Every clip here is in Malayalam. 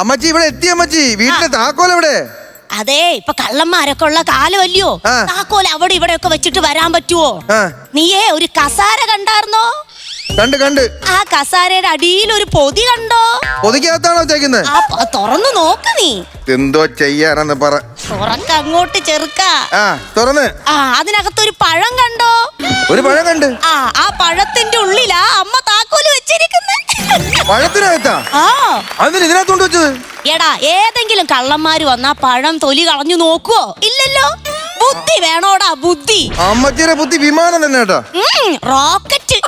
അമ്മച്ചി ഇവിടെ എത്തി അമ്മച്ചി. വീട്ടിലെ താക്കോൽ എവിടെ? അതെ, ഇപ്പൊ കള്ളന്മാരൊക്കെ ഉള്ള കാലമല്ലയോ. താക്കോൽ അവിടെ ഇവിടെ ഒക്കെ വെച്ചിട്ട് വരാൻ പറ്റുവോ? നീയേ ഒരു കസാര കണ്ടാർന്നോ? കണ്ട്. ആ കസാരയുടെ അടിയിൽ ഒരു പൊതി കണ്ടോ? പൊതിക്കകത്താണോ വെച്ചേക്കുന്നത്? തുറന്നു നോക്ക് നീ. എന്തോ ചെയ്യാനെന്ന് പറ. തുറക്ക അങ്ങോട്ട് ചെറുക്ക. തുറന്ന്. അതിനകത്തൊരു പഴം കണ്ടോ? ഒരു പഴം കണ്ട്. ആ പഴത്തിന്റെ ഉള്ളിലാ അമ്മ താക്കോല് വെച്ചിരിക്കുന്നത്. പഴത്തിനകത്താ? അതിന് ഇതിനകത്തോണ്ട് വെച്ചത്? എടാ, ഏതെങ്കിലും കള്ളന്മാര് വന്നാ പഴം തൊലി കളഞ്ഞു നോക്കുവോ? ഇല്ലല്ലോ. ബുദ്ധി വേണോടാ, ബുദ്ധി. അമ്മച്ചിയുടെ ബുദ്ധി വിമാനം തന്നെ കേട്ടോ. റോക്കറ്റ്.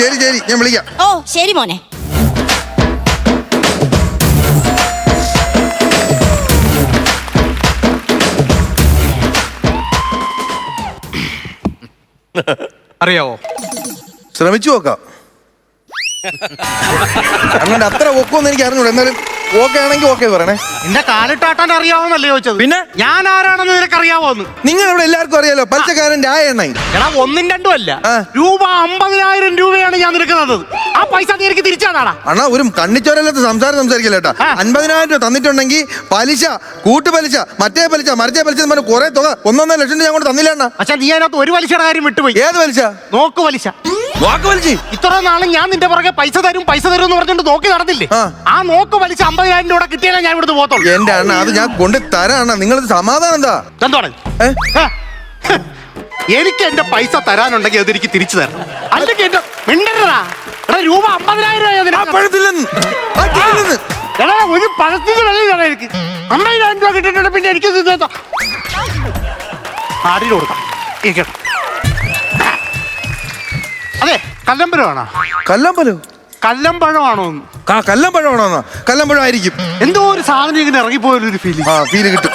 ശരി ഞാൻ വിളിക്കാം. ഓ ശരി മോനെ. അറിയാവോ? ശ്രമിച്ചു നോക്കാം. അങ്ങനെ അത്ര ഒക്കുമെന്ന് എനിക്ക് അറിഞ്ഞൂടെ. എന്നാലും ഓക്കെ ആണെങ്കിൽ ഓക്കെ പറയണേ. എന്റെ കാലിട്ടാട്ടാൻ അറിയാവോന്നല്ലേ ചോദിച്ചത്? പിന്നെ ഞാൻ ആരാണെന്ന് നിനക്ക് അറിയാവോന്ന്? നിങ്ങൾ ഇവിടെ എല്ലാവർക്കും അറിയാലോ, പലിശക്കാരൻ രായണ്ണ. എടാ, 1ഉം 2ഉം അല്ല, രൂപ 50,000 രൂപയാണ് ഞാൻ നിനക്ക് തന്നത്. ആ പൈസ നീ എനിക്ക് തിരിച്ചാടാ. അണ്ണാ, ഒരു കണ്ണിച്ചോരല്ലാത്ത സംസാരിക്കില്ല കേട്ടാ. 50,000 രൂപ തന്നിട്ടുണ്ടെങ്കിൽ പലിശ, കൂട്ടുപലിശ, മറ്റേ പലിശ, മറിച്ചേ പലിശ എന്ന് പറഞ്ഞ കുറെ തുക 1.5 ലക്ഷം രൂപ ഞാൻ കൊണ്ട് തന്നില്ല അണ്ണാ. പക്ഷെ നീ അതിനകത്ത് ഒരു പലിശയുടെ കാര്യം വിട്ടുപോയി. ഏത് പലിശ? നോക്ക് പലിശ. ഇത്ര നാളും ഞാൻ നിന്റെ പുറകെ പൈസ തരും എന്ന് പറഞ്ഞിട്ട് നോക്കി നടന്നില്ലേ? ആ നോക്ക് പലിശ 50,000 രൂപ കിട്ടിയാലേ ഞാൻ ഇവിടുന്ന് പോകത്തുള്ളൂ. എന്റെ അണ്ണ, അത് ഞാൻ കൊണ്ട് തരാണ്. നിങ്ങളത് സമാധാനം എന്താ? എന്താണ്? എനിക്ക് എന്റെ പൈസ തരാനുണ്ടെങ്കിൽ അതെനിക്ക് തിരിച്ചു തരണം. അല്ലെങ്കിൽ എന്റെ മിണ്ടരുതാ. രൂപ 50,000 രൂപ ഒരു പഴത്തിന് വില. എനിക്ക് 50,000 രൂപ കിട്ടിയിട്ടുണ്ട്. പിന്നെ എനിക്ക് ആടിന് കൊടുക്കാം. അതെ, കല്ലമ്പലമാണോ? കല്ലമ്പഴമാണോ? കല്ലമ്പഴമാണോ? കല്ലമ്പഴം ആയിരിക്കും. എന്തോ ഒരു സാധനം ഇങ്ങനെ ഇറങ്ങിപ്പോയൊരു ഫീല് കിട്ടും.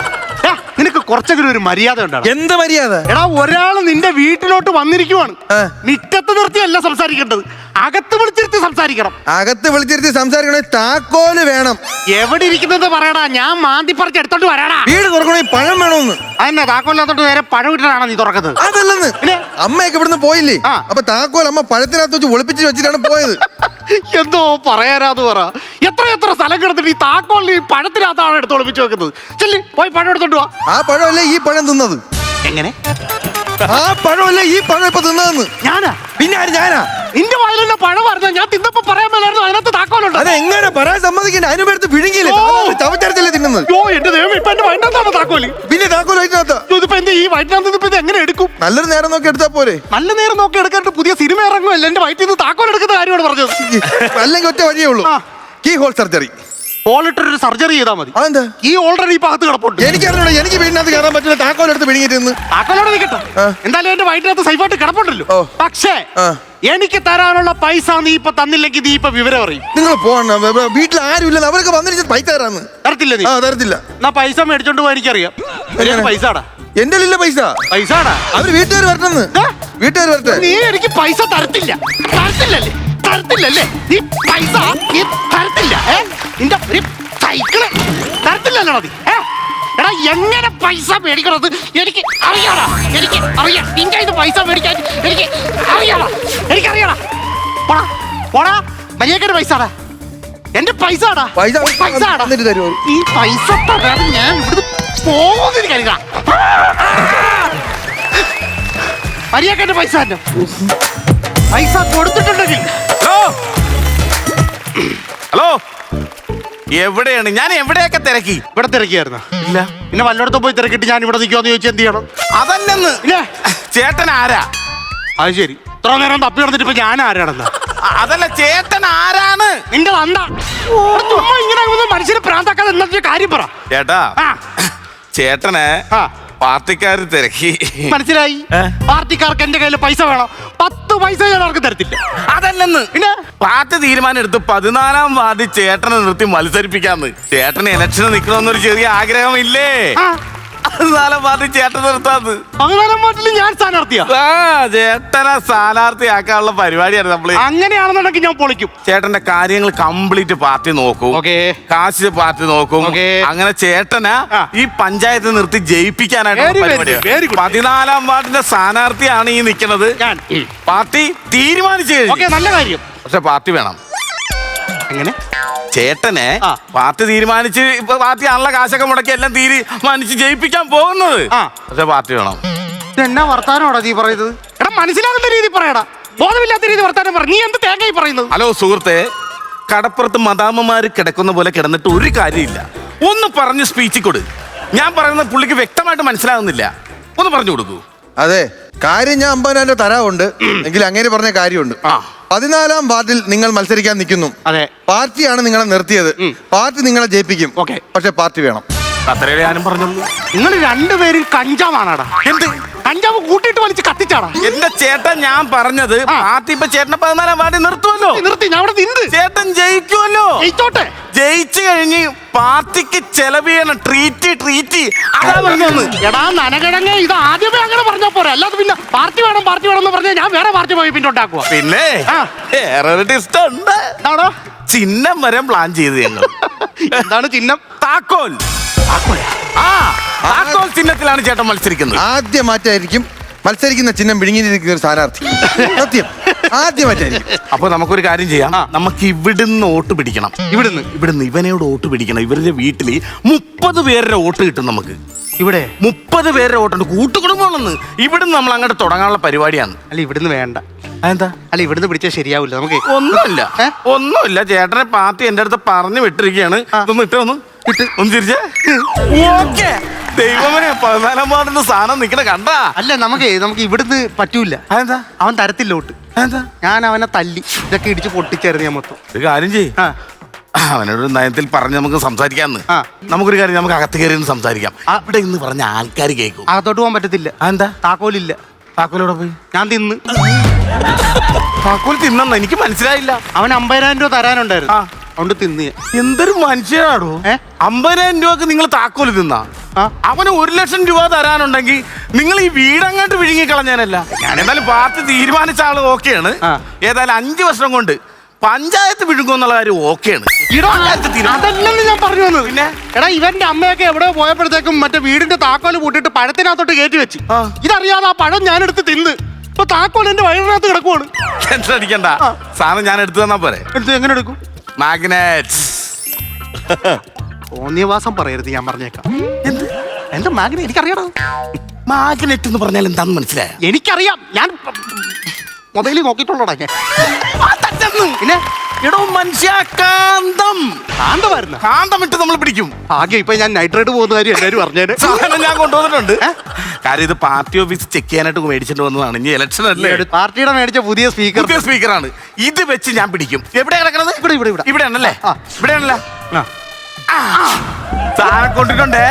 നിനക്ക് കുറച്ചെങ്കിലും ഒരു മര്യാദ ഉണ്ടാവും. എന്ത് മര്യാദ? എടാ, ഒരാള് നിന്റെ വീട്ടിലോട്ട് വന്നിരിക്കുവാണ്. മിറ്റത്ത് നിർത്തിയല്ല സംസാരിക്കേണ്ടത്, അകത്ത് വിളിച്ചിരുത്തി സംസാരിക്കണം. അകത്ത് വിളിച്ചിരുത്തി സംസാരിക്കണേ താക്കോല് വേണം. എവിടെ ഇരിക്കുന്നത് പറയടാ, ഞാൻ മാന്തി പറിച്ച് എടുത്തോണ്ട് വരാടാ. വീട് തുറക്കണേ പഴം വേണമെന്ന്. അതന്നെ, താക്കോലിനകത്തോട്ട് നേരെ പഴം ഇട്ടാണോ നീ തുറക്കുന്നത്? അതല്ലെന്ന്. അമ്മയൊക്കെ ഇവിടുന്ന് പോയില്ലേ? അപ്പൊ താക്കോൽ അമ്മ പഴത്തിനകത്ത് വെച്ച് ഒളിപ്പിച്ച് വെച്ചിട്ടാണ് പോയത്. എന്തോ പറയാനാന്ന് പറ. എത്ര സ്ഥലം കിടന്നിട്ട് ഈ താക്കോലിന് ഈ പഴത്തിനകത്താണ് എടുത്ത് ഒളിപ്പിച്ച് വെക്കുന്നത്. ചെല്ലി പോയി പഴം എടുത്തോണ്ട് വാ. ആ പഴമല്ലേ ഈ പഴം തിന്നത്? എങ്ങനെ? ആ പഴമല്ലേ ഈ പഴം ഇപ്പൊ തിന്നതെന്ന്? ഞാനാ? പിന്നെ ആര്? ഞാനാ? നിന്റെ വായിലുള്ള പഴം പറഞ്ഞാൽ ഞാൻ തിന്നപ്പോ പറയാൻ മേലായിരുന്നു അതിനകത്ത് താക്കോലുണ്ട്. അത് എങ്ങനെ പറയാൻ സമ്മതിക്കണ്ടേ? അതിനെടുത്ത് വിഴുങ്ങിയില്ലേ? ചവച്ചരച്ചല്ലേ തിന്നുന്നത്? എന്റെ ദൈവം, ഇപ്പൊ എന്റെ വയറ്റിനകത്താണ് താക്കോല്. പിന്നെ താക്കോൽ വയറ്റിനകത്താ? ഇതിപ്പോ എന്റെ ഈ വയറ്റിനകത്ത് ഇപ്പൊ എങ്ങനെ എടുക്കും? നല്ലൊരു നേരം നോക്കി എടുത്താ പോരെ? നല്ല നേരം നോക്കി എടുക്കാണ്ട് പുതിയ സിനിമ ഇറങ്ങുമല്ല. എന്റെ വയറ്റിൽ നിന്ന് താക്കോൽ എടുക്കുന്ന കാര്യമാണ് പറഞ്ഞത്. അല്ലെങ്കിൽ ഒറ്റ വഴിയേ ഉള്ളൂ, കീ ഹോൾ സർജറി. ഹോളിട്ടൊരു സർജറി ചെയ്താൽ മതി. അതെന്താ? ഈ ഓൾറെഡി ഈ ഭാഗത്ത് കിടപ്പുണ്ട്. എനിക്കറിഞ്ഞൂടാ, എനിക്ക് വീടിനകത്ത് കയറാൻ പറ്റില്ല. താക്കോൽ എടുത്ത് വിഴുങ്ങിയിട്ട് താക്കോലോടെ നിൽക്കട്ടെ. എന്തായാലും എന്റെ വയറ്റിനകത്ത് സൈഫായിട്ട് കിടപ്പുണ്ടല്ലോ. പക്ഷേ എനിക്ക് തരാനുള്ള പൈസ നീ ഇപ്പൊ തന്നില്ലെങ്കിൽ നീ ഇപ്പൊ വിവരം അറിയും. നിങ്ങൾ പോകണം. വീട്ടിൽ ആരും ഇല്ല, അവരൊക്കെ വന്നിട്ട് പൈസ തരാന്ന്. തരത്തില്ല നീ? തരത്തില്ല. എന്നാ പൈസ മേടിച്ചോണ്ട് പോയി. എനിക്കറിയാം പൈസടാ. എന്റെ ഇല്ല പൈസ. പൈസടാ. അവര് വീട്ടുകാർ വരട്ടെന്ന്. വീട്ടുകാർ വരട്ടെ. നീ എനിക്ക് പൈസ തരത്തില്ല. തരത്തില്ലല്ലേ നീ പൈസ? നീ തരത്തില്ല. നിന്റെ ഒരു സൈക്കിള് തരത്തില്ലല്ലോ നീ. എടാ, എങ്ങനെ പൈസ മേടിക്കണത് എനിക്ക് അറിയാടാ. നിന്റെ ഇത് പൈസ മേടിക്കാൻ എനിക്കറിയാടാ. പോടാ മര്യാദ പൈസടാ. എന്റെ പൈസടാ. ഈ പൈസ തരാതെ ഞാൻ ഇവിടുന്ന് പോകുന്നതിന് കരുതാ. മര്യാദ പൈസ തന്നെ. പൈസ കൊടുത്തിട്ടുണ്ടെങ്കിൽ. ഹലോ, എവിടെയാണ്? ഞാൻ എവിടെയൊക്കെ തിരക്കി. ഇവിടെ തിരക്കിയായിരുന്നു? ഇല്ല. പിന്നെ വല്ലയിടത്തും പോയി തിരക്കിട്ട് ഞാൻ ഇവിടെ നിൽക്കുമെന്ന് ചോദിച്ചാൽ എന്ത് ചെയ്യണം? അതല്ലെന്ന്. ചേട്ടൻ ആരാ? അത് ശരി, ഇത്ര നേരം തപ്പി നടന്നിട്ട് ഇപ്പൊ ഞാൻ ആരാണെന്ന്? അതല്ല, ചേട്ടൻ ആരാണ്? നിന്റെ വന്ന ഇങ്ങനെ മനുഷ്യനെ പ്രാന്താക്കാതെ എന്നൊരു കാര്യം പറ ചേട്ടാ. ചേട്ടന് പാർട്ടിക്കാർ തിരക്കി. മനസ്സിലായി. പാർട്ടിക്കാർക്ക് എന്റെ കയ്യിൽ പൈസ വേണം. 10 പൈസ ഞാൻ അവർക്ക് തരത്തില്ല. അതല്ലെന്ന്. പിന്നെ പാർട്ടി തീരുമാനം എടുത്ത് 14-ാം വാർഡിൽ ചേട്ടനെ നിർത്തി മത്സരിപ്പിക്കാന്ന്. ചേട്ടന് ഇലക്ഷന് നിൽക്കണമെന്നൊരു ചെറിയ ആഗ്രഹം ഇല്ലേ? 14-ാം വാർഡിൽ ചേട്ടൻ നിർത്താന്ന്. 14-ാം വാർഡിൽ ഞാൻ സ്ഥാനാർത്ഥിയാ? ചേട്ടനെ സ്ഥാനാർത്ഥിയാക്കാനുള്ള പരിപാടിയാണ് നമ്മള്. അങ്ങനെയാണെന്നുണ്ടെങ്കിൽ ഞാൻ പൊളിക്കും. ചേട്ടന്റെ കാര്യങ്ങൾ കംപ്ലീറ്റ് പാർട്ടി നോക്കും. കാശ് പാർട്ടി നോക്കും. അങ്ങനെ ചേട്ടനെ ഈ പഞ്ചായത്ത് നിർത്തി ജയിപ്പിക്കാനായിട്ട് പരിപാടി. 14-ാം വാർഡിന്റെ സ്ഥാനാർത്ഥിയാണ് ഈ നിൽക്കുന്നത്. പാർട്ടി തീരുമാനിച്ചു. നല്ല കാര്യം. പക്ഷെ പാർട്ടി വേണം. എങ്ങനെ? ചേട്ടനെ പാർട്ടി തീരുമാനിച്ച് ഇപ്പൊ പാർട്ടി ആണല്ലോ കാശൊക്കെ മുടക്കി എല്ലാം തീരുമാനിച്ച് ജയിപ്പിക്കാൻ പോകുന്നത്. പക്ഷെ പാർട്ടി വേണം. എന്നാ വർത്താനോടാ നീ പറയുന്നത്? എടാ മനസ്സിലാകുന്ന രീതി പറയടാ, ബോധമില്ലാത്ത രീതി വർത്താനം പറ. നീ എന്ത് തേങ്ങായി പറയുന്നത്? ഹലോ സുഹൃത്തെ, കടപ്പുറത്ത് മദാമ്മമാര് കിടക്കുന്ന പോലെ കിടന്നിട്ട് ഒരു കാര്യമില്ല. ഒന്ന് പറഞ്ഞ് സ്പീച്ച് കൊടു. ഞാൻ പറയുന്നത് പുള്ളിക്ക് വ്യക്തമായിട്ട് മനസ്സിലാകുന്നില്ല. ഒന്ന് പറഞ്ഞു കൊടുക്കൂ. അതെ, കാര്യം ഞാൻ 50,000 തരാറുണ്ട് എങ്കിൽ അങ്ങനെ പറഞ്ഞ കാര്യമുണ്ട്. 14-ാം വാർഡിൽ നിങ്ങൾ മത്സരിക്കാൻ നിൽക്കുന്നു. അതെ, പാർട്ടിയാണ് നിങ്ങളെ നിർത്തിയത്. പാർട്ടി നിങ്ങളെ ജയിപ്പിക്കും. പക്ഷെ പാർട്ടി വേണം. അത്രേ ഞാനും പറഞ്ഞുള്ളൂ. നിങ്ങൾ രണ്ടുപേരും കഞ്ചാവാണാടാ. എന്ത് കഞ്ചാവ് കൂട്ടിയിട്ട് വലിച്ച് കത്തിച്ചാടാ? എന്റെ ചേട്ടൻ, ഞാൻ പറഞ്ഞത് പാർട്ടി ഇപ്പൊ ചേട്ടനെ 14-ാം വാർഡിൽ നിർത്തുമല്ലോ. നിർത്തി, ഞാൻ അവിടെ നിന്ന്. ചേട്ടൻ ജയിക്കുമല്ലോ. ജയിച്ചോട്ടെ. ജയിച്ചു കഴിഞ്ഞ് പാർട്ടിക്ക് ചെലവ് ചെയ്യണം. ട്രീറ്റ് അതാ പറഞ്ഞത്. എടാ നനകിഴങ്ങ, ഇത് ആദ്യമേ അങ്ങനെ പറഞ്ഞാ പോരാ. അല്ലാതെ പിന്നെ പാർട്ടി വേണം എന്ന് പറഞ്ഞാൽ ഞാൻ വേറെ പാർട്ടി പോയി പിന്നെ ഉണ്ടാക്കുക. പിന്നെ വേറെ ഒരു ടിസ്റ്റ് ഉണ്ട്. ചിഹ്നം വരെ പ്ലാൻ ചെയ്ത് ഞങ്ങൾ. എന്താണ് ചിഹ്നം? താക്കോൽ. താക്കോൽ ചിഹ്നത്തിലാണ് ചേട്ടൻ മത്സരിക്കുന്നത്. ആദ്യമായിട്ടായിരിക്കും മത്സരിക്കുന്ന ചിഹ്നം വിഴുങ്ങിയിരിക്കുന്ന ഒരു സ്ഥാനാർത്ഥി. സത്യം, ആദ്യമായിട്ടായിരിക്കും. അപ്പൊ നമുക്കൊരു കാര്യം ചെയ്യാം. നമുക്ക് ഇവിടുന്ന് വോട്ട് പിടിക്കണം. ഇവിടുന്ന് ഇവനോട് വോട്ട് പിടിക്കണം. ഇവരുടെ വീട്ടില് 30 പേരുടെ വോട്ട് കിട്ടും നമുക്ക്. ഇവിടെ 30 പേരുടെ വോട്ടുണ്ട്. കൂട്ടുകുടുംബമാണെന്ന്. ഇവിടുന്ന് നമ്മൾ അങ്ങോട്ട് തുടങ്ങാനുള്ള പരിപാടിയാണ്. അല്ല, ഇവിടുന്ന് വേണ്ട. എന്താ? അല്ല, ഇവിടുന്ന് പിടിച്ചാൽ ശരിയാവില്ല. നമുക്ക് ഒന്നുമില്ല. ചേട്ടനെ പാർട്ടി എന്റെ അടുത്ത് പറഞ്ഞു വിട്ടിരിക്കുകയാണ്. ഒന്ന് ചിരിച്ചേ. ഓക്കേ. ദൈവമനെ, 14-ാം വാർഡിന്റെ സാധനം നിക്കണ കണ്ടാ. അല്ല, നമുക്ക് ഇവിടുന്ന് പറ്റൂല. അതെന്താ? അവൻ തരത്തില്ല വോട്ട്. ഞാൻ അവനെ തല്ലി ഇതൊക്കെ ഇടിച്ച് പൊട്ടിച്ചേർന്ന് ഞാൻ മൊത്തം. ഒരു കാര്യം ചെയ്യും, അവനോട് നയത്തിൽ പറഞ്ഞ് നമുക്ക് സംസാരിക്കാന്ന്. നമുക്കൊരു കാര്യം, നമുക്ക് അകത്ത് കയറി സംസാരിക്കാം. അവിടെ ഇന്ന് പറഞ്ഞ ആൾക്കാർ കേൾക്കും. അകത്തോട്ട് പോകാൻ പറ്റത്തില്ല. എന്താ? താക്കോലില്ല. താക്കോലോടെ പോയി ഞാൻ തിന്ന്. താക്കോൽ തിന്നെന്ന് എനിക്ക് മനസ്സിലായില്ല. അവൻ 50,000 രൂപ തരാനുണ്ടായിരുന്നു, അതുകൊണ്ട് തിന്ന്. എന്തൊരു മനുഷ്യനാടോ. 50,000 രൂപക്ക് നിങ്ങൾ താക്കോല് തിന്നാ? അവന് 1,00,000 രൂപ തരാനുണ്ടെങ്കിൽ നിങ്ങൾ ഈ വീടങ്ങോട്ട് വിഴുങ്ങി കളഞ്ഞാനല്ല. ഞാൻ എന്തായാലും പാർട്ടി തീരുമാനിച്ച ആള് ഓക്കെയാണ്. ഏതായാലും 5 വർഷം കൊണ്ട് പഞ്ചായത്ത് വിഴുങ്ങുന്നുള്ള കാര്യം ഓക്കെയാണ്. അതല്ലെന്ന് ഞാൻ പറഞ്ഞു വന്നത്. പിന്നെ എടാ, ഇവന്റെ അമ്മയൊക്കെ എവിടെ പോയപ്പോഴത്തേക്കും മറ്റേ വീടിന്റെ താക്കോല് പൂട്ടിട്ട് പഴത്തിനകത്തോട്ട് കയറ്റി വെച്ച്. ഇതറിയാതെ ആ പഴം ഞാൻ എടുത്ത് തിന്ന്. ഇപ്പൊ താക്കോൽ എന്റെ വയറിനകത്ത് കിടക്കുവാണ്. ടെൻഷൻ അടിക്കണ്ട, സാധനം ഞാൻ എടുത്തു തന്നാ പോരെ. എങ്ങനെ എടുക്കും? മാഗ്നറ്റ്സ്. തോന്നിയവാസം പറയരുത്, ഞാൻ പറഞ്ഞേക്കാം. എന്താ മാഗ്നറ്റ്? എനിക്കറിയാം. മാഗ്നറ്റ് എന്ന് പറഞ്ഞാൽ എന്താന്ന് മനസ്സിലായ? എനിക്കറിയാം, ഞാൻ മൊബൈലിൽ നോക്കിയിട്ടുള്ളോടാ ഞാൻ. പിന്നെ എടോ മനുഷ്യ, കാന്തം. കാന്തമായിരുന്നു. കാന്തം ഇട്ട് നമ്മൾ പിടിക്കും. ആകെ ഇപ്പൊ ഞാൻ നൈട്രേറ്റ് പോകുന്ന കാര്യം എല്ലാവരും പറഞ്ഞേനെ. സാധനം ഞാൻ കൊണ്ടുവന്നിട്ടുണ്ട്. കാര്യം ഇത് പാർട്ടി ഓഫീസ് ചെക്ക് ചെയ്യാനായിട്ട് മേടിച്ചിട്ട് വന്നതാണ്. ഇനി ഇലക്ഷൻ അല്ലേ. പാർട്ടിയുടെ മേടിച്ച പുതിയ സ്പീക്കറാണ്. ഇത് വെച്ച് ഞാൻ പിടിക്കും. എവിടെ കിടക്കണത്? ഇവിടെ ആണല്ലേ. ഇവിടെ ആണല്ലേ. സാധനം കൊണ്ടിട്ടുണ്ടേ.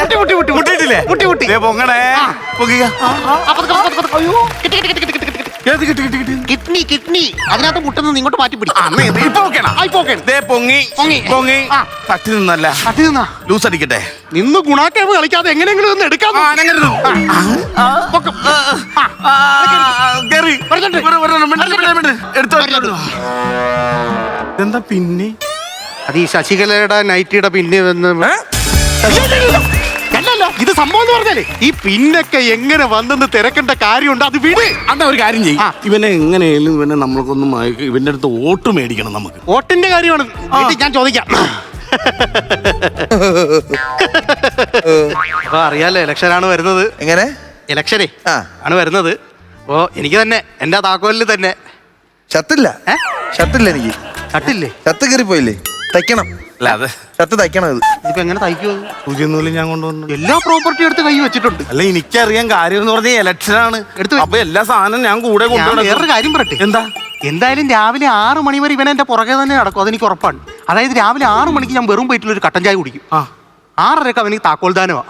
പൊങ്ങണേ. കിഡ്നി അതിനകത്ത് മുട്ടുന്നത് ഇങ്ങോട്ട് മാറ്റി പിടിക്കും. ലൂസ് അടിക്കട്ടെ. നിന്ന് ഗുണാക്കേവ് കളിക്കാതെ എങ്ങനെയെങ്കിലും ഒന്ന് എടുക്കാം. എന്താ പിന്നെ? അത് ഈ ശശികലയുടെ നൈറ്റിയുടെ പിന്നെ വന്ന് അല്ലല്ലോ. ഇത് സംഭവം എന്ന് പറഞ്ഞാലേ ഈ പിന്നൊക്കെ എങ്ങനെ വന്നെന്ന് തിരക്കേണ്ട കാര്യമുണ്ട്. അത് വീട്. അന്നാ ഒരു കാര്യം ചെയ്യും, ഇവനെ എങ്ങനെയാലും ഇവനെ നമ്മൾക്കൊന്നും ഇവന്റെ അടുത്ത് വോട്ട് മേടിക്കണം. നമുക്ക് വോട്ടിന്റെ കാര്യമാണ് ഞാൻ ചോദിക്കാം. അപ്പൊ അറിയാലോ, ഇലക്ഷനാണ് വരുന്നത്. എങ്ങനെ? ഇലക്ഷനേ ആണ് വരുന്നത്. അപ്പോ എനിക്ക് തന്നെ എന്റെ താക്കോലിൽ തന്നെ ഷർട്ടില്ല. ഷർട്ടില്ല എനിക്ക്. ഷർട്ടില്ലേ? ഷർട്ട് കയറിപ്പോയില്ലേ? തയ്ക്കണം. ഷർട്ട് തയ്ക്കണം. ഇതിപ്പോ എങ്ങനെ തയ്ക്കുമോ? പുതിയൊന്നുമില്ല, ഞാൻ കൊണ്ടുവന്നു. എല്ലാ പ്രോപ്പർട്ടി എടുത്ത് കൈ വെച്ചിട്ടുണ്ട്. അല്ല, എനിക്കറിയാൻ കാര്യം എന്ന് പറഞ്ഞാൽ ഇലക്ഷനാണ്. അപ്പൊ എല്ലാ സാധനം ഞാൻ കൂടെ കൊണ്ടുപോകണം. വേറൊരു കാര്യം പറയട്ടെ. എന്താ? എന്തായാലും രാവിലെ 6 മണി വരെ ഇവൻ എന്റെ പുറകെ തന്നെ നടക്കും. അതെനിക്ക് ഉറപ്പാണ്. അതായത് രാവിലെ 6 മണിക്ക് ഞാൻ വെറും വയറ്റിൽ ഒരു കട്ടൻ ചായ കുടിക്കും. 6:30 അവനിക്ക് താക്കോൽദാനമാണ്.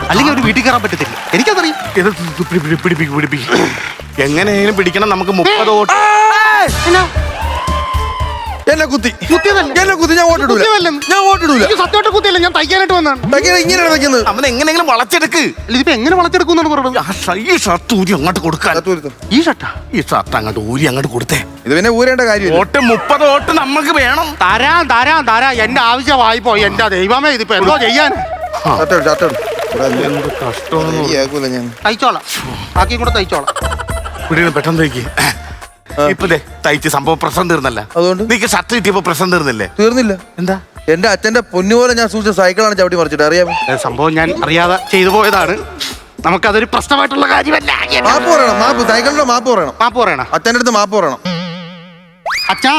അല്ലെങ്കിൽ അവന് വീട്ടിൽ കയറാൻ പറ്റത്തില്ല. എനിക്കതറിയാം. എങ്ങനെയാലും പിടിക്കണം. നമുക്ക് 30 വോട്ട്. എന്നെ കുത്തി. എന്നെ കുത്തി. ഞാൻ വോട്ടിടൂല. ഞാൻ വോട്ടിടൂല. സത്യമായിട്ട് കുത്തിയല്ല, ഞാൻ തയ്ക്കാനായിട്ട് വന്നതാണ്. ഇങ്ങനെയാണ് തയ്ക്കുന്നത്. അവൻ എങ്ങനെയെങ്കിലും വളച്ചെടുക്ക്. ഇതിപ്പോ എങ്ങനെ വളച്ചെടുക്കും എന്നാണ് പറയുന്നത്? ഈ ഷർട്ട് ഊരി അങ്ങോട്ട് കൊടുക്കാൻ. ഈ ഷർട്ട് അങ്ങോട്ട് ഊരി അങ്ങോട്ട് കൊടുത്തേ. ഇത് പിന്നെ ഊരേണ്ട കാര്യം. വോട്ട് 30 വോട്ട് നമുക്ക് വേണം. തരാം. എന്റെ ആവശ്യമായി പോയി. എന്റെ ദൈവമേ, ഇതിപ്പോ എന്തോ ചെയ്യാൻ. കഷ്ടം. തയ്ച്ചോളാം. ബാക്കി കൂടെ തയ്ച്ചോളാം. പെട്ടെന്ന് തയ്ക്ക്. ഇപ്പൊ തയ്ച്ച് സംഭവം പ്രശ്നം തീർന്നല്ല. അതുകൊണ്ട് നിനക്ക് ഷർട്ട് കിട്ടിയപ്പോ പ്രശ്നം തീർന്നില്ലേ? തീർന്നില്ല. എന്താ? എന്റെ അച്ഛന്റെ പൊന്നുപോലെ ഞാൻ സൂക്ഷിച്ച സൈക്കിളാണ് ചവിട്ടി മറിച്ചിട്ട്, അറിയാമോ? സംഭവം ഞാൻ അറിയാതെ ചെയ്തു പോയതാണ്. നമുക്കതൊരു പ്രശ്നമായിട്ടുള്ള കാര്യമല്ല. മാപ്പ് പറയണം, മാപ്പ്. സൈക്കിളിന്റെ മാപ്പ് പറയണം. മാപ്പ് പറയണം. അച്ഛൻ്റെ അടുത്ത് മാപ്പ് പറയണം. അച്ഛാ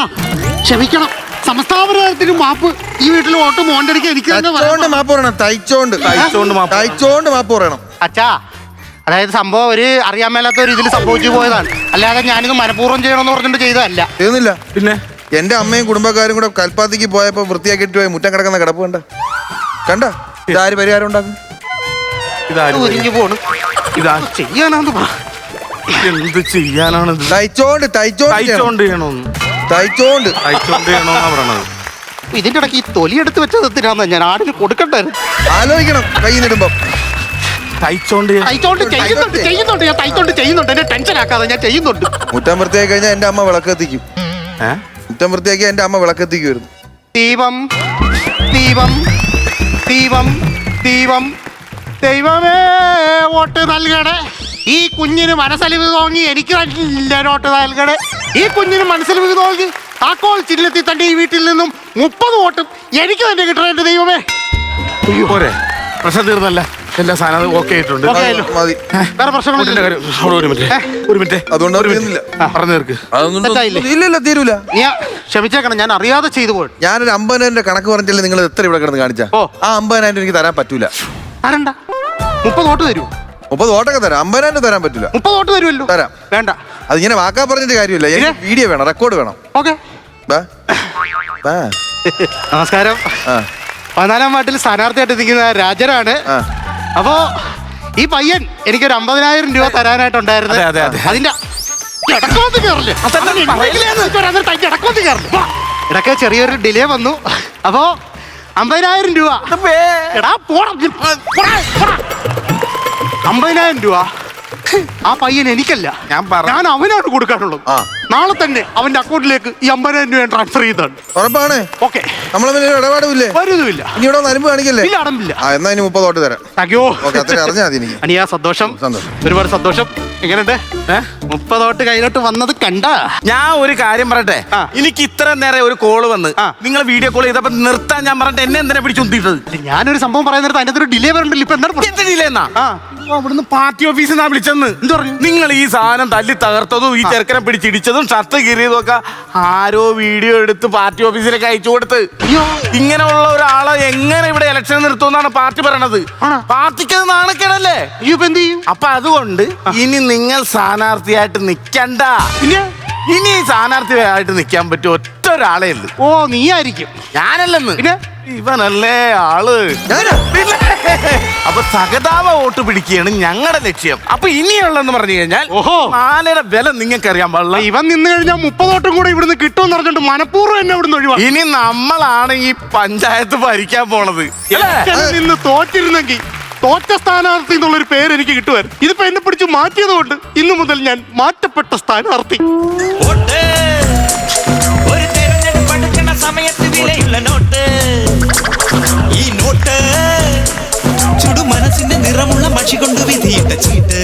ക്ഷമിക്കണം, സമസ്താപരാധത്തിന് മാപ്പ്. ഈ വീട്ടിൽ ഓട്ട് മോണ്ടടിക്കാൻ എനിക്ക് തന്നെ തയ്ച്ചോണ്ട് മാപ്പ് പറയണം. തയ്ച്ചോണ്ട് മാപ്പ് പറയണം. അച്ഛാ, അതായത് സംഭവം ഒരു അറിയാൻ മേലാത്ത ഒരു ഇതിൽ സംഭവിച്ചു പോയതാണ്. അല്ലാതെ ഞാനിത് മനഃപൂർവ്വം ചെയ്യണമെന്ന് പറഞ്ഞിട്ട് ചെയ്തതല്ല. തീർന്നില്ല. പിന്നെ എന്റെ അമ്മയും കുടുംബക്കാരും കൂടെ കൽപ്പാത്തിക്ക് പോയപ്പോ വൃത്തിയാക്കിയിട്ട് പോയി മുറ്റം കിടക്കുന്ന കിടപ്പ് കണ്ട ഇതാര് പരിഹാരം ഉണ്ടാക്കും? ഒരുങ്ങി പോണു. ഇതാ ചെയ്യാനാന്ന് പറ. എന്ത് ചെയ്യാനാണ്? തയ്ച്ചോണ്ട് പറയണത്. ഇതിന്റെ ഇടയ്ക്ക് ഈ തൊലി എടുത്ത് വെച്ചത് എന്തിനാന്ന് ഞാൻ ആടിന് കൊടുക്കണ്ടായിരുന്നു. ആലോചിക്കണം. കൈ നിടുമ്പോ തയ്ച്ചോണ്ട് ചെയ്യുന്നുണ്ട്. ഞാൻ തയ്ച്ചോണ്ട് ചെയ്യുന്നുണ്ട്. എന്നെ ടെൻഷൻ ആക്കാതെ ഞാൻ ചെയ്യുന്നുണ്ട്. മുറ്റം വൃത്തിയാക്കി കഴിഞ്ഞാൽ എന്റെ അമ്മ വിളക്കെത്തിക്കും. മുറ്റം വൃത്തിയാക്കി എന്റെ അമ്മ വിളക്കെത്തിക്കുമായിരുന്നു. ദീപം ദീപം ദീപം ദീപം ദൈവമേ, വോട്ട് നൽകണേ. ഈ കുഞ്ഞിന് മനസ്സലിവ് തോന്നി എനിക്ക് വോട്ട് നൽകണേ. ഈ കുഞ്ഞിന് മനസ്സലിവ് തോന്നി താക്കോൽ ചിഹ്നത്തിൽ തന്റെ ഈ വീട്ടിൽ നിന്നും 30 വോട്ടും എനിക്ക് തന്നെ കിട്ടണേ. എന്റെ ദൈവമേ, പോരെ, പ്രശ്നം തീർന്നല്ല. എല്ലാ സാധനവും ഓക്കെ ആയിട്ടുണ്ട്. മതി. വേറെ പ്രശ്നങ്ങളില്ല. ഒരു മിനിറ്റ് അതുകൊണ്ട് പറഞ്ഞു തീർക്ക്. ഇല്ല, തീരൂല. ക്ഷമിച്ചേക്കണം, ഞാൻ അറിയാതെ ചെയ്തു പോയി. ഞാനൊരു 50,000 കണക്ക് പറഞ്ഞില്ലേ നിങ്ങൾ എത്ര ഇവിടെ കിടന്ന് കാണിച്ചാ? ആ 50,000 എനിക്ക് തരാൻ പറ്റൂല. തരണ്ട. 30 വോട്ട് തരൂ. 30 വോട്ടൊക്കെ തരാം. 50,000 തരാൻ പറ്റൂല. 30 വോട്ട് തരുമല്ലോ. തരാം. വേണ്ട. അത് ഇങ്ങനെ വാക്കാ പറഞ്ഞിട്ട് കാര്യമില്ല. എനിക്ക് വീഡിയോ വേണം, റെക്കോർഡ് വേണം. ഓക്കെ. നമസ്കാരം. 14-ാം വാർഡിൽ സ്ഥാനാർത്ഥിയായിട്ട് നിൽക്കുന്ന രാജനാണ്. അപ്പോ ഈ പയ്യൻ എനിക്കൊരു 50,000 രൂപ തരാനായിട്ടുണ്ടായിരുന്നു. അതിന്റെ ഇടയ്ക്ക് ചെറിയൊരു ഡിലേ വന്നു. അപ്പോ 50,000 രൂപ. എടാ പോടാ. 50,000 രൂപ ആ പയ്യൻ എനിക്കല്ല, ഞാൻ അവനാണ് കൊടുക്കാനുള്ളത്. നാളെ തന്നെ അവന്റെ അക്കൗണ്ടിലേക്ക് ഈ 50,000 രൂപ ട്രാൻസ്ഫർ ചെയ്താണ്. ഉറപ്പാണ്. ഓക്കെ. നമ്മളെ ഇടപാടുമില്ലേ? വരുന്നുമില്ല. ഇനി ഇവിടെ നരമ്പ് കാണിക്കല്ലേ? ഇല്ല, അടമ്പില്ല. എന്നാ ഇനി 30 വോട്ട് തരാം. അറിഞ്ഞാൽ മതി എനിക്ക്. അനിയാ, സന്തോഷം. ഒരുപാട് സന്തോഷം. എങ്ങനെയുണ്ട്? 30 വോട്ട് കയ്യിലോട്ട് വന്നത് കണ്ട. ഞാൻ ഒരു കാര്യം പറയട്ടെ. എനിക്ക് ഇത്ര നേരം ഒരു കോള് വന്ന് നിങ്ങൾ വീഡിയോ കോൾ ചെയ്തപ്പോ നിർത്താൻ ഞാൻ പറഞ്ഞിട്ട് എന്നെ എന്തിനാ പിടിച്ചുന്തിട്ടത്? ഞാനൊരു സംഭവം പറയുന്നത് അതിനകത്ത് ഒരു ഡിലേ വരണ്ടല്ലോ. ഇപ്പൊ എന്താണ് ഡിലേ എന്നാ? അവിടുന്ന് പാർട്ടി ഓഫീസിൽ നിന്നാ വിളിച്ചെന്ന്. എന്ത് പറഞ്ഞു? നിങ്ങൾ ഈ സാധനം തല്ലി തകർത്തതും ഈ ചെറുക്കനെ പിടിച്ചിടിച്ചതും ഷർട്ട് കീറിയതും ഒക്കെ ആരോ വീഡിയോ എടുത്ത് പാർട്ടി ഓഫീസിലേക്ക് അയച്ചു കൊടുത്ത്. ഇങ്ങനെയുള്ള ഒരാളെ എങ്ങനെ ഇവിടെ ഇലക്ഷൻ നിർത്തുമെന്നാണ് പാർട്ടി പറയണത്. പാർട്ടിക്ക് അത് നാണക്കേടല്ലേ? അപ്പൊ അതുകൊണ്ട് ഇനി നിങ്ങൾ സ്ഥാനാർത്ഥിയായിട്ട് നിക്കണ്ട. ഇനി സ്ഥാനാർത്ഥിയായിട്ട് നിക്കാൻ പറ്റും ഒറ്റ ഒരാളേ ഉള്ളു. ഓ, നീ ആയിരിക്കും. ഞാനല്ലെന്ന്. ഇവനല്ലേ ആള്. അപ്പൊ സഹതാപ വോട്ട് പിടിക്കുകയാണ് ഞങ്ങളുടെ ലക്ഷ്യം. അപ്പൊ ഇനിയുള്ളതെന്ന് പറഞ്ഞു കഴിഞ്ഞാൽ മാലയുടെ വില നിങ്ങൾക്ക് അറിയാൻ പാടില്ല. ഇവൻ നിന്ന് കഴിഞ്ഞാൽ 30 വോട്ടും കൂടെ ഇവിടുന്ന് കിട്ടുമെന്ന് പറഞ്ഞിട്ട് മനഃപൂർവ്വം എന്നെ ഇവിടുന്ന് ഒഴിവാക്കി. ഇനി നമ്മളാണ് ഈ പഞ്ചായത്ത് ഭരിക്കാൻ പോണത്. നിന്ന് തോറ്റിരുന്നെങ്കിൽ തോറ്റ സ്ഥാനാർത്ഥി എന്നുള്ളൊരു പേര് എനിക്ക് കിട്ടുമായിരുന്നു. ഇതിപ്പോ എന്നെ പിടിച്ച് മാറ്റിയത് കൊണ്ട് ഇന്നു മുതൽ ഞാൻ മാറ്റപ്പെട്ട സ്ഥാനാർത്ഥി. ഒരു തെരഞ്ഞെടുപ്പെടുക്കുന്ന സമയത്ത് വിലയുള്ള നോട്ട്, ഈ നോട്ട് ചുടു മനസ്സിന്റെ നിറമുള്ള മഷി കൊണ്ട് വിധിയിട്ട ചീട്ട്.